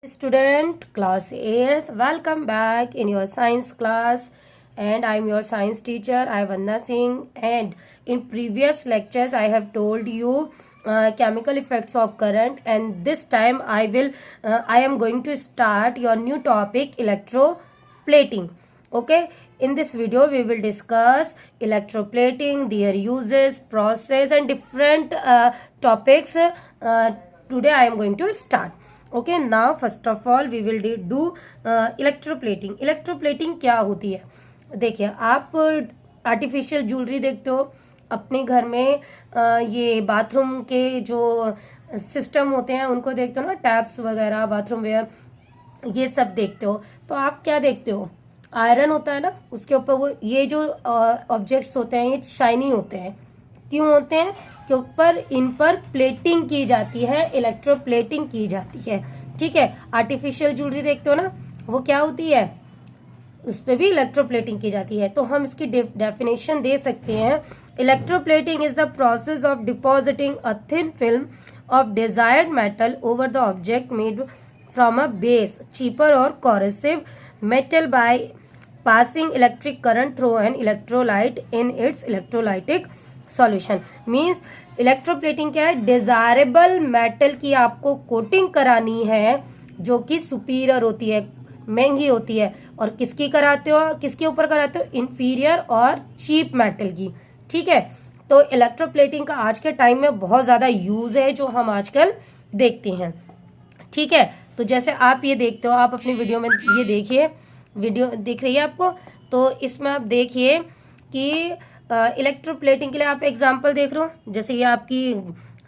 Student class 8th, welcome back in your science class, and I am your science teacher Vanna Singh. And in previous lectures I have told you chemical effects of current, and this time I am going to start your new topic, electroplating. Okay, in this video we will discuss electroplating, their uses, process and different topics. Today I am going to start. Okay now first of all we will do electroplating. Electroplating क्या होती है? देखिए, आप artificial jewellery देखते हो अपने घर में, ये बाथरूम के जो सिस्टम होते हैं उनको देखते हो ना, टैप्स वगैरह, बाथरूम वेयर, ये सब देखते हो. तो आप क्या देखते हो? आयरन होता है ना, उसके ऊपर वो ये जो ऑब्जेक्ट्स होते हैं ये शाइनी होते हैं. क्यों होते हैं? के ऊपर इन पर प्लेटिंग की जाती है, इलेक्ट्रोप्लेटिंग की जाती है. ठीक है, आर्टिफिशियल ज्वेलरी देखते हो ना, वो क्या होती है? उस पर भी इलेक्ट्रोप्लेटिंग की जाती है. तो हम इसकी डेफिनेशन दे सकते हैं. Electroplating is the process of depositing a thin film of desired metal over the object made from a base cheaper और corrosive metal by passing electric current through an electrolyte in its electrolytic solution. Means electroplating क्या है? Desirable metal की आपको coating करानी है जो कि superior होती है, महंगी होती है. और किसकी कराते हो? किसके ऊपर कराते हो? इंफीरियर और चीप मेटल की. ठीक है, तो इलेक्ट्रोप्लेटिंग का आज के टाइम में बहुत ज़्यादा यूज है जो हम आजकल देखते हैं. ठीक है, तो जैसे आप ये देखते हो, आप अपनी वीडियो में ये देखिए, वीडियो दिख रही है आपको, तो इसमें आप देखिए कि इलेक्ट्रोप्लेटिंग के लिए आप एग्जाम्पल देख रहे हो. जैसे ये आपकी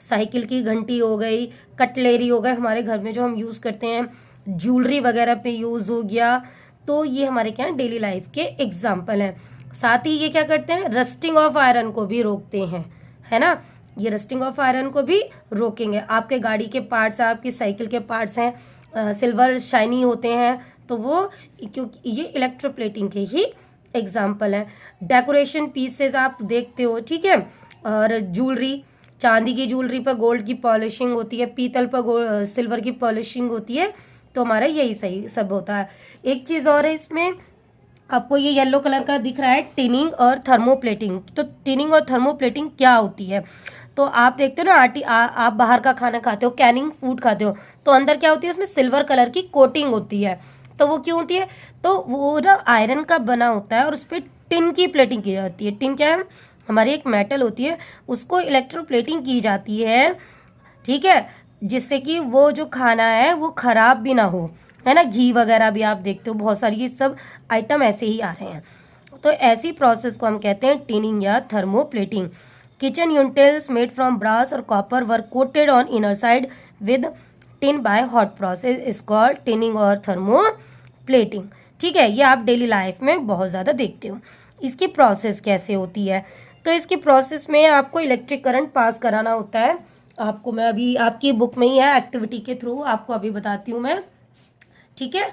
साइकिल की घंटी हो गई, कटलेरी हो गए, हमारे घर में जो हम यूज़ करते हैं, ज्वेलरी वगैरह पे यूज़ हो गया. तो ये हमारे क्या है? डेली लाइफ के एग्जाम्पल हैं. साथ ही ये क्या करते हैं? रस्टिंग ऑफ आयरन को भी रोकते हैं, है ना. ये रस्टिंग ऑफ आयरन को भी रोकेंगे. आपके गाड़ी के पार्ट्स, आपकी साइकिल के पार्ट्स हैं, सिल्वर शाइनी होते हैं, तो वो क्योंकि ये इलेक्ट्रोप्लेटिंग के ही एग्जाम्पल है. डेकोरेशन पीसेस आप देखते हो, ठीक है, और ज्वेलरी, चांदी की ज्वेलरी पर गोल्ड की पॉलिशिंग होती है, पीतल पर सिल्वर की पॉलिशिंग होती है. तो हमारा यही सही सब होता है. एक चीज और है इसमें, आपको ये येलो कलर का दिख रहा है, टिनिंग और थर्मोप्लेटिंग. तो टिनिंग और थर्मोप्लेटिंग क्या होती है? तो आप देखते हो ना, आप बाहर का खाना खाते हो, कैनिंग फूड खाते हो, तो अंदर क्या होती है? उसमें सिल्वर कलर की कोटिंग होती है. तो वो क्यों होती है? तो वो ना आयरन का बना होता है और उस पर टिन की प्लेटिंग की जाती है. टिन क्या है? हमारी एक मेटल होती है, उसको इलेक्ट्रोप्लेटिंग की जाती है. ठीक है, जिससे कि वो जो खाना है वो खराब भी ना हो, है ना. घी वगैरह भी आप देखते हो, बहुत सारी ये सब आइटम ऐसे ही आ रहे हैं. तो ऐसी प्रोसेस को हम कहते हैं टिनिंग या thermoplating. Kitchen utensils made from brass और copper were coated on inner side with tin by hot process is called tinning और थर्मोप्लेटिंग. ठीक है, ये आप डेली लाइफ में बहुत ज़्यादा देखते हो. इसकी प्रोसेस कैसे होती है? तो इसकी प्रोसेस में आपको इलेक्ट्रिक करंट पास कराना होता है. आपको मैं अभी आपकी बुक में ही है, एक्टिविटी के थ्रू आपको अभी बताती हूँ मैं. ठीक है,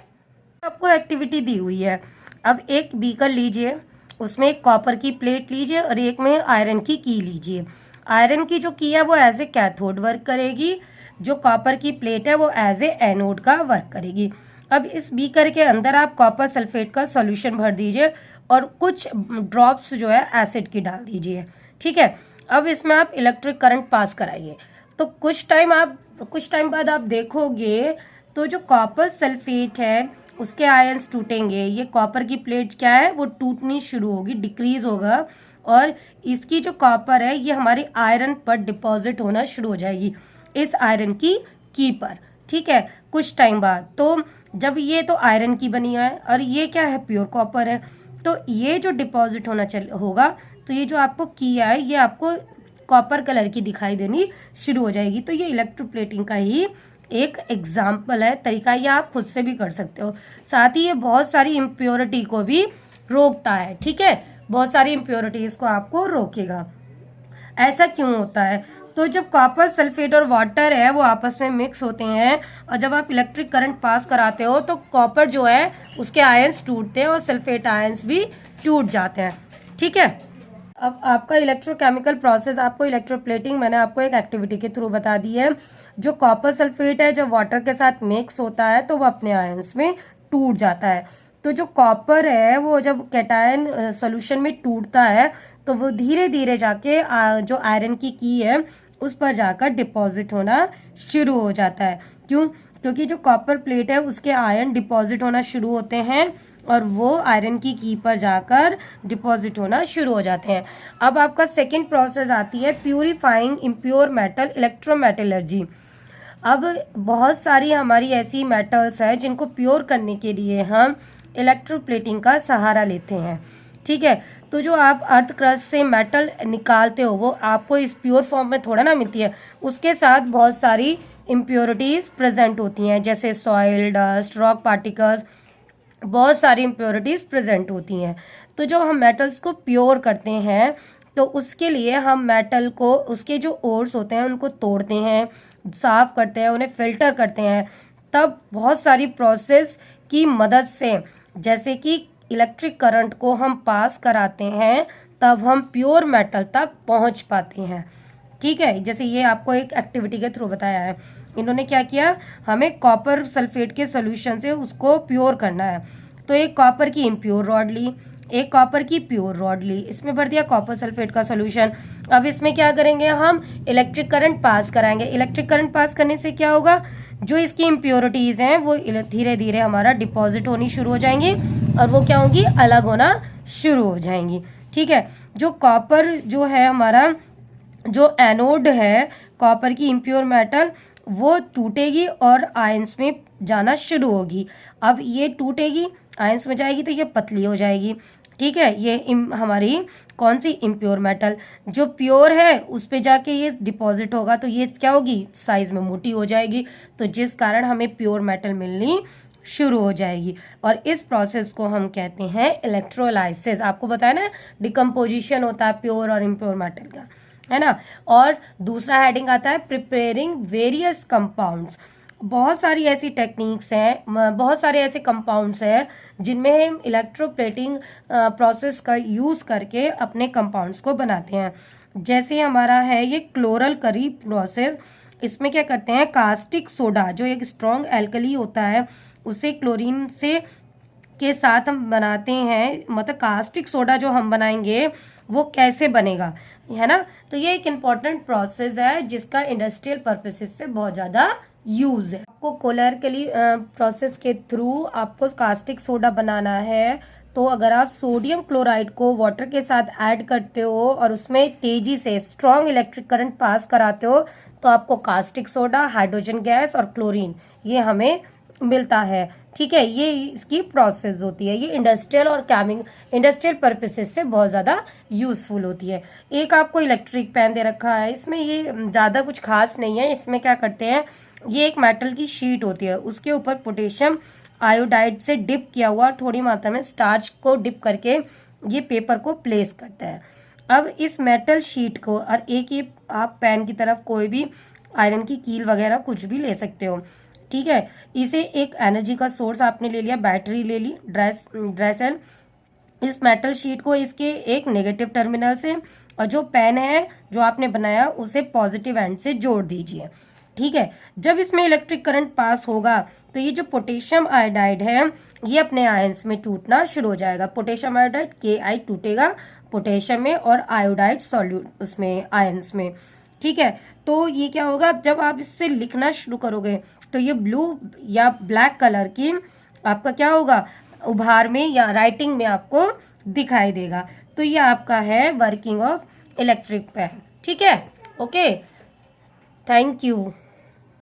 आपको एक्टिविटी दी हुई है. अब एक बीकर लीजिए, उसमें एक कॉपर की प्लेट लीजिए और एक में आयरन की लीजिए. आयरन की जो की है वो एज ए कैथोड वर्क करेगी, जो कॉपर की प्लेट है वो एज ए एनोड का वर्क करेगी. अब इस बीकर के अंदर आप कॉपर सल्फेट का सॉल्यूशन भर दीजिए और कुछ ड्रॉप्स जो है एसिड की डाल दीजिए. ठीक है, अब इसमें आप इलेक्ट्रिक करंट पास कराइए. तो कुछ टाइम बाद आप देखोगे तो जो कॉपर सल्फेट है उसके आयंस टूटेंगे. ये कॉपर की प्लेट क्या है? वो टूटनी शुरू होगी, डिक्रीज होगा, और इसकी जो कॉपर है ये हमारी आयरन पर डिपॉजिट होना शुरू हो जाएगी, इस आयरन की पर. ठीक है, कुछ टाइम बाद तो जब ये तो आयरन की बनी है और ये क्या है? प्योर कॉपर है. तो ये जो डिपॉजिट होना होगा, तो ये जो आपको किया है ये आपको कॉपर कलर की दिखाई देनी शुरू हो जाएगी. तो ये इलेक्ट्रोप्लेटिंग का ही एक एग्जाम्पल है, तरीका. ये आप खुद से भी कर सकते हो. साथ ही ये बहुत सारी इम्प्योरिटी को भी रोकता है. ठीक है, बहुत सारी इम्प्योरिटीज को आपको रोकेगा. ऐसा क्यों होता है? तो जब कॉपर सल्फेट और वाटर है वो आपस में मिक्स होते हैं और जब आप इलेक्ट्रिक करंट पास कराते हो तो कॉपर जो है उसके आयंस टूटते हैं और सल्फेट आयंस भी टूट जाते हैं. ठीक है, अब आपका इलेक्ट्रोकेमिकल प्रोसेस, आपको इलेक्ट्रोप्लेटिंग मैंने आपको एक एक्टिविटी के थ्रू बता दी है। जो कॉपर सल्फेट है जब वाटर के साथ मिक्स होता है तो वो अपने आयंस में टूट जाता है। तो जो कॉपर है वो जब कैटायन सॉल्यूशन में टूटता है तो वो धीरे धीरे जाके जो आयरन की है उस पर जाकर डिपॉजिट होना शुरू हो जाता है। क्यों? क्योंकि जो कॉपर प्लेट है उसके आयन डिपॉजिट होना शुरू होते हैं और वो आयरन की पर जाकर डिपॉजिट होना शुरू हो जाते हैं। अब आपका सेकंड प्रोसेस आती है प्यूरिफाइंग इम्प्योर मेटल इलेक्ट्रोमेटलर्जी। अब बहुत सारी हमारी ऐसी मेटल्स हैं जिनको प्योर करने के लिए हम इलेक्ट्रोप्लेटिंग का सहारा लेते हैं। ठीक है, तो जो आप अर्थ क्रस्ट से मेटल निकालते हो वो आपको इस प्योर फॉर्म में थोड़ा ना मिलती है, उसके साथ बहुत सारी इम्प्योरिटीज प्रेजेंट होती हैं, जैसे सॉइल, डस्ट, रॉक पार्टिकल्स, बहुत सारी इम्प्योरिटीज प्रेजेंट होती हैं। तो जो हम मेटल्स को प्योर करते हैं तो उसके लिए हम मेटल को, उसके जो ओर्स होते हैं उनको तोड़ते हैं, साफ करते हैं, उन्हें फिल्टर करते हैं। तब बहुत सारी प्रोसेस की मदद से, जैसे कि इलेक्ट्रिक करंट को हम पास कराते हैं, तब हम प्योर मेटल तक पहुंच पाते हैं। ठीक है, जैसे ये आपको एक एक्टिविटी के थ्रू बताया है। इन्होंने क्या किया, हमें कॉपर सल्फेट के सोल्यूशन से उसको प्योर करना है। तो एक कॉपर की इम्प्योर रॉड ली, एक कॉपर की प्योर रॉड ली, इसमें भर दिया कॉपर सल्फेट का सोल्यूशन। अब इसमें क्या करेंगे, हम इलेक्ट्रिक करंट पास कराएंगे। इलेक्ट्रिक करंट पास करने से क्या होगा, जो इसकी इम्प्योरिटीज हैं वो धीरे धीरे हमारा डिपॉजिट होनी शुरू हो जाएंगी और वो क्या होंगी, अलग होना शुरू हो जाएंगी। ठीक है, जो कॉपर जो है हमारा, जो एनोड है कॉपर की इम्प्योर मेटल, वो टूटेगी और आयंस में जाना शुरू होगी। अब ये टूटेगी, आयंस में जाएगी तो ये पतली हो जाएगी। ठीक है, ये हमारी कौन सी इम्प्योर मेटल। जो प्योर है उस पे जाके ये डिपॉजिट होगा तो ये क्या होगी, साइज में मोटी हो जाएगी, तो जिस कारण हमें प्योर मेटल मिलनी शुरू हो जाएगी। और इस प्रोसेस को हम कहते हैं इलेक्ट्रोलाइसिस। आपको बताया ना, डिकम्पोजिशन होता है प्योर और इम्प्योर मेटल का, है ना। और दूसरा हेडिंग आता है प्रिपेयरिंग वेरियस कंपाउंड्स। बहुत सारी ऐसी टेक्निक्स हैं, बहुत सारे ऐसे कंपाउंड्स हैं जिनमें हम इलेक्ट्रोप्लेटिंग प्रोसेस का यूज़ करके अपने कंपाउंड्स को बनाते हैं। जैसे हमारा है ये क्लोरल करी प्रोसेस। इसमें क्या करते हैं, कास्टिक सोडा जो एक स्ट्रॉन्ग एल्कली होता है उसे क्लोरीन से के साथ हम बनाते हैं। मतलब कास्टिक सोडा जो हम बनाएंगे वो कैसे बनेगा, है ना। तो ये एक इम्पॉर्टेंट प्रोसेस है जिसका इंडस्ट्रियल पर्पसेस से बहुत ज़्यादा यूज है। आपको कोलरकली प्रोसेस के थ्रू आपको कास्टिक सोडा बनाना है, तो अगर आप सोडियम क्लोराइड को वाटर के साथ ऐड करते हो और उसमें तेजी से स्ट्रॉन्ग इलेक्ट्रिक करंट पास कराते हो तो आपको कास्टिक सोडा, हाइड्रोजन गैस और क्लोरीन ये हमें मिलता है। ठीक है, ये इसकी प्रोसेस होती है। ये इंडस्ट्रियल और इंडस्ट्रियल पर्पसेस से बहुत ज़्यादा यूजफुल होती है। एक आपको इलेक्ट्रिक पैन दे रखा है, इसमें ये ज़्यादा कुछ खास नहीं है। इसमें क्या करते हैं, ये एक मेटल की शीट होती है, उसके ऊपर पोटेशियम आयोडाइड से डिप किया हुआ और थोड़ी मात्रा में स्टार्च को डिप करके ये पेपर को प्लेस करते हैं। अब इस मेटल शीट को, और एक ये आप पैन की तरफ कोई भी आयरन की कील वगैरह कुछ भी ले सकते हो। ठीक है, इसे एक एनर्जी का सोर्स आपने ले लिया, बैटरी ले ली, ड्राई सेल। इस मेटल शीट को इसके एक नेगेटिव टर्मिनल से और जो पेन है जो आपने बनाया उसे पॉजिटिव एंड से जोड़ दीजिए। ठीक है, जब इसमें इलेक्ट्रिक करंट पास होगा तो ये जो पोटेशियम आयोडाइड है ये अपने आयंस में टूटना शुरू हो जाएगा। पोटेशियम आयोडाइड Ki टूटेगा पोटेशियम में और आयोडाइड सॉल्यूट उसमें आयंस में। ठीक है, तो ये क्या होगा, जब आप इससे लिखना शुरू करोगे तो ये ब्लू या ब्लैक कलर की आपका क्या होगा, उभार में या राइटिंग में आपको दिखाई देगा। तो ये आपका है वर्किंग ऑफ इलेक्ट्रिक पेन। ठीक है, ओके, थैंक यू।